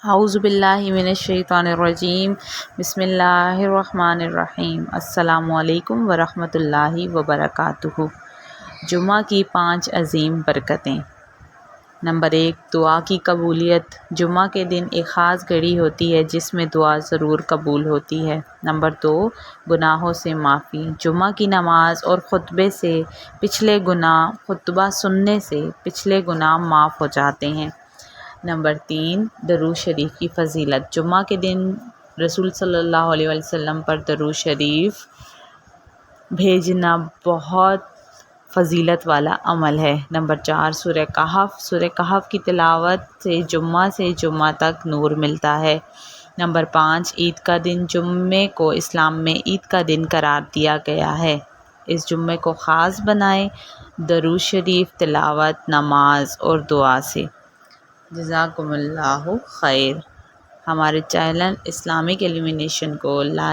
اعوذ باللہ من الشیطان الرجیم، بسم اللہ الرحمن الرحیم۔ السلام علیکم ورحمۃ اللہ وبرکاتہ۔ جمعہ کی 5 عظیم برکتیں۔ نمبر 1، دعا کی قبولیت۔ جمعہ کے دن ایک خاص گھڑی ہوتی ہے جس میں دعا ضرور قبول ہوتی ہے۔ نمبر 2، گناہوں سے معافی۔ جمعہ کی نماز اور خطبہ سننے سے پچھلے گناہ معاف ہو جاتے ہیں۔ نمبر 3، درود شریف کی فضیلت۔ جمعہ کے دن رسول صلی اللہ علیہ وسلم پر درود شریف بھیجنا بہت فضیلت والا عمل ہے۔ نمبر 4، سورہ کہف۔ سورہ کہف کی تلاوت سے جمعہ تک نور ملتا ہے۔ نمبر 5، عید کا دن۔ جمعے کو اسلام میں عید کا دن قرار دیا گیا ہے۔ اس جمعے کو خاص بنائیں درود شریف تلاوت، نماز اور دعا سے۔ جزاکم اللہ خیر۔ ہمارے چینل اسلامک ایلیمینیشن کو لائک